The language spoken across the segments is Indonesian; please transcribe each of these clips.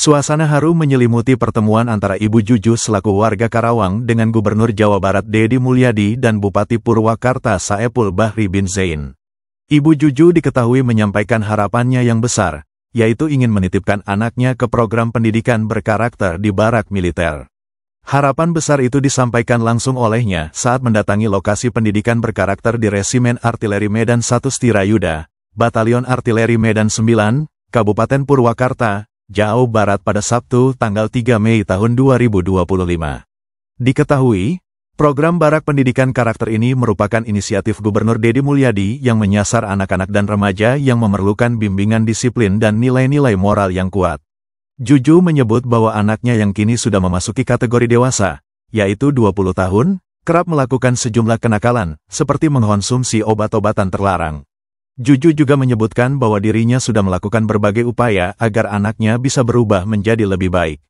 Suasana haru menyelimuti pertemuan antara Ibu Juju selaku warga Karawang dengan Gubernur Jawa Barat Deddy Mulyadi dan Bupati Purwakarta Saepul Bahri bin Zain. Ibu Juju diketahui menyampaikan harapannya yang besar, yaitu ingin menitipkan anaknya ke program pendidikan berkarakter di barak militer. Harapan besar itu disampaikan langsung olehnya saat mendatangi lokasi pendidikan berkarakter di Resimen Artileri Medan 1 Stirayuda, Batalion Artileri Medan 9, Kabupaten Purwakarta, Jawa Barat pada Sabtu tanggal 3 Mei tahun 2025. Diketahui, program barak pendidikan karakter ini merupakan inisiatif Gubernur Deddy Mulyadi yang menyasar anak-anak dan remaja yang memerlukan bimbingan disiplin dan nilai-nilai moral yang kuat. Juju menyebut bahwa anaknya yang kini sudah memasuki kategori dewasa, yaitu 20 tahun, kerap melakukan sejumlah kenakalan, seperti mengkonsumsi obat-obatan terlarang. Juju juga menyebutkan bahwa dirinya sudah melakukan berbagai upaya agar anaknya bisa berubah menjadi lebih baik.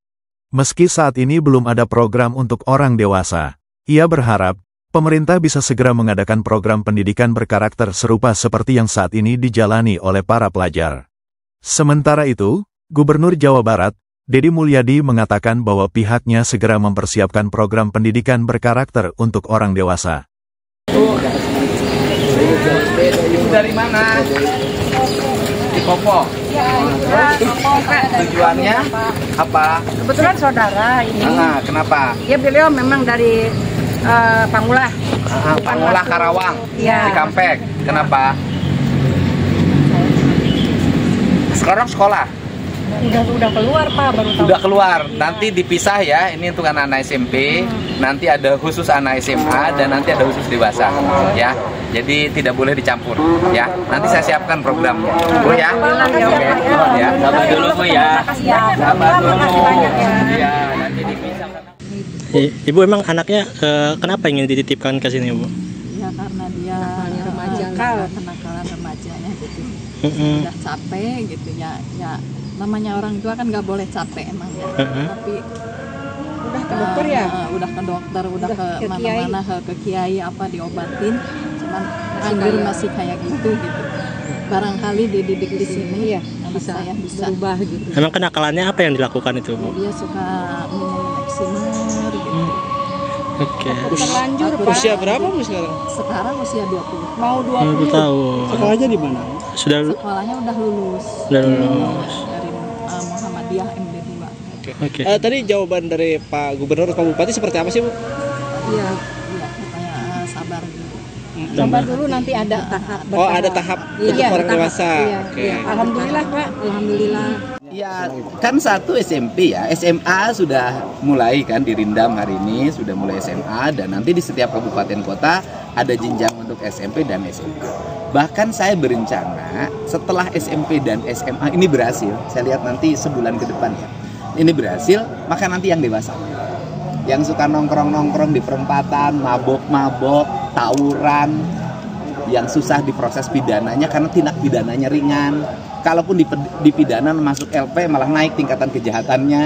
Meski saat ini belum ada program untuk orang dewasa, ia berharap pemerintah bisa segera mengadakan program pendidikan berkarakter serupa seperti yang saat ini dijalani oleh para pelajar. Sementara itu, Gubernur Jawa Barat, Deddy Mulyadi mengatakan bahwa pihaknya segera mempersiapkan program pendidikan berkarakter untuk orang dewasa. Dari mana? Di Kopo. Tujuannya apa? Kebetulan saudara ini. Kenapa? Ya beliau memang dari Pangulah. Pangulah Karawang. Ya. Di Kampek. Kenapa? Sekarang sekolah. Udah keluar Pak, baru tahu. Udah keluar. Nanti dipisah ya. Ini untuk anak-anak SMP. Nanti ada khusus anak SMA dan nanti ada khusus dewasa. Ya. Jadi tidak boleh dicampur. Ya. Nanti saya siapkan programnya. Bu ya. Oke. Ya. Sabar dulu Bu ya. Sabar dulu. Ya. Nanti dipisah. Ibu emang anaknya kenapa ingin dititipkan ke sini, Bu? Ya karena dia kenakalan remajanya gitu. Udah capek gitu ya. Namanya orang tua kan nggak boleh capek emang ya. Tapi udah ke dokter ya? Udah ke dokter, udah ke mana-mana, ke kiai apa diobatin. Cuman anggur masih kayak gitu. Barangkali dididik di sini ya bisa berubah gitu. Emang kenakalannya apa yang dilakukan itu, Bu? Dia suka minum eksimer gitu. Oke. Terlanjur Pak. Usia berapa Bu sekarang? Sekarang usia 20. Mau 20 tahun. Sekolahnya di mana? Sekolahnya udah lulus. Dari Muhammadiyah MD2. Oke. Tadi jawaban dari Pak Gubernur Pak Bupati seperti apa sih Bu? Iya katanya sabar dulu. Sabar dulu nanti ada tahap. Oh ada tahap untuk orang dewasa. Oke. Alhamdulillah Pak. Alhamdulillah. Ya, kan satu SMP ya, SMA sudah mulai kan dirindam hari ini, sudah mulai SMA dan nanti di setiap kabupaten kota ada jenjang untuk SMP dan SMA. Bahkan saya berencana setelah SMP dan SMA ini berhasil, saya lihat nanti sebulan ke depan ya, ini berhasil, maka nanti yang dewasa. Yang suka nongkrong-nongkrong di perempatan, mabok-mabok, tawuran, yang susah diproses pidananya karena tindak pidananya ringan. Kalaupun dipidana masuk LP malah naik tingkatan kejahatannya.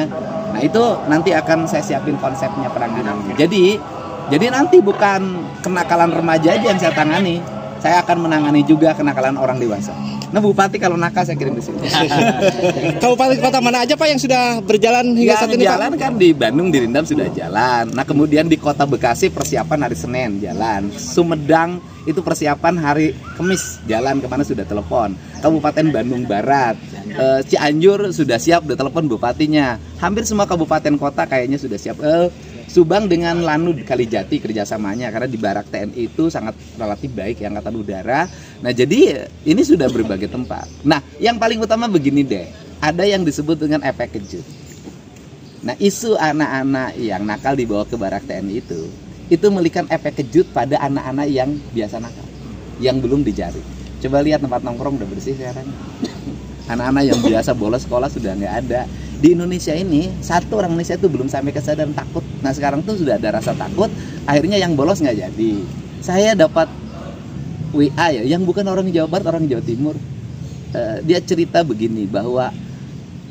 Nah itu nanti akan saya siapin konsepnya penanganannya. Jadi nanti bukan kenakalan remaja aja yang saya tangani. Saya akan menangani juga kenakalan orang dewasa. Nah Bupati kalau nakal saya kirim ke sini. Kabupaten kota mana aja Pak yang sudah berjalan hingga saat ini Pak? Jalan kan di Bandung dirindam sudah jalan. Nah kemudian di Kota Bekasi persiapan hari Senin jalan. Sumedang itu persiapan hari Kamis jalan, kemana sudah telepon. Kabupaten Bandung Barat, Cianjur sudah siap, udah telepon bupatinya. Hampir semua kabupaten kota kayaknya sudah siap. Subang dengan Lanud Kalijati kerjasamanya karena di barak TNI itu sangat relatif baik ya, Angkatan Udara. Nah jadi ini sudah berbagai tempat. Nah yang paling utama begini deh, ada yang disebut dengan efek kejut. Nah isu anak-anak yang nakal dibawa ke barak TNI itu memberikan efek kejut pada anak-anak yang biasa nakal, yang belum dijaring. Coba lihat tempat nongkrong udah bersih sekarang. Anak-anak yang biasa bolos sekolah sudah nggak ada. Di Indonesia ini, satu orang Indonesia itu belum sampai kesadaran takut. Nah sekarang tuh sudah ada rasa takut, akhirnya yang bolos nggak jadi. Saya dapat WA ya, yang bukan orang Jawa Barat, orang Jawa Timur. Dia cerita begini, bahwa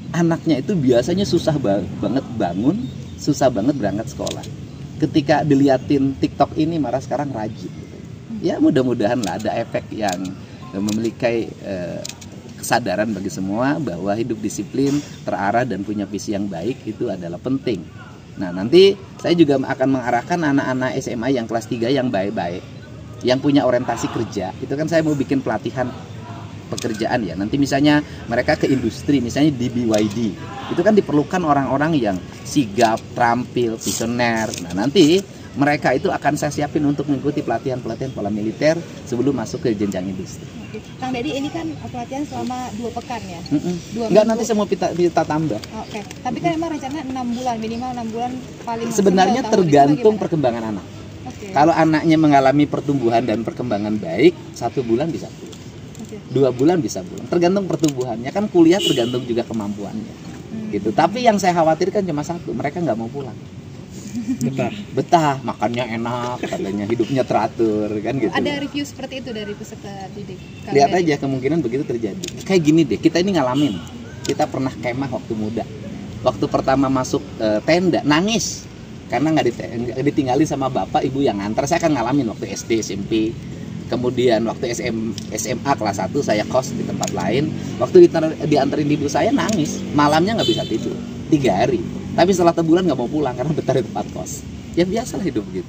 anaknya itu biasanya susah banget bangun, susah banget berangkat sekolah. Ketika diliatin TikTok ini marah, sekarang rajin. Ya mudah-mudahan lah ada efek yang memiliki kesadaran bagi semua bahwa hidup disiplin, terarah dan punya visi yang baik itu adalah penting. Nah, nanti saya juga akan mengarahkan anak-anak SMA yang kelas 3 yang baik-baik, yang punya orientasi kerja. Itu kan saya mau bikin pelatihan pekerjaan ya. Nanti misalnya mereka ke industri, misalnya di BYD. Itu kan diperlukan orang-orang yang sigap, terampil, visioner. Nah, nanti mereka itu akan saya siapin untuk mengikuti pelatihan-pelatihan pola militer sebelum masuk ke jenjang industri. Kang Dedi, ini kan pelatihan selama 2 pekan ya? Enggak, nanti saya mau kita tambah. Oke. Tapi kan emang rencana 6 bulan, minimal 6 bulan paling maksimal. Sebenarnya tergantung perkembangan anak. Oke. Kalau anaknya mengalami pertumbuhan dan perkembangan baik, 1 bulan bisa pulang. 2 bulan bisa pulang. Tergantung pertumbuhannya, kan kuliah tergantung juga kemampuannya. Gitu. Tapi yang saya khawatirkan cuma satu, mereka nggak mau pulang. Betah, makannya enak, katanya hidupnya teratur, kan gitu. Ada review seperti itu dari peserta didik? Lihat aja, kemungkinan begitu terjadi. Kayak gini deh, kita ini ngalamin. Kita pernah kemah waktu muda. Waktu pertama masuk tenda, nangis. Karena nggak ditinggalin sama bapak, ibu yang ngantar. Saya kan ngalamin waktu SD, SMP. Kemudian waktu SMA kelas 1 saya kos di tempat lain. Waktu diantarin ibu saya nangis. Malamnya nggak bisa tidur, 3 hari. Tapi setelah sebulan nggak mau pulang karena betah di tempat kos. Ya biasalah hidup gitu.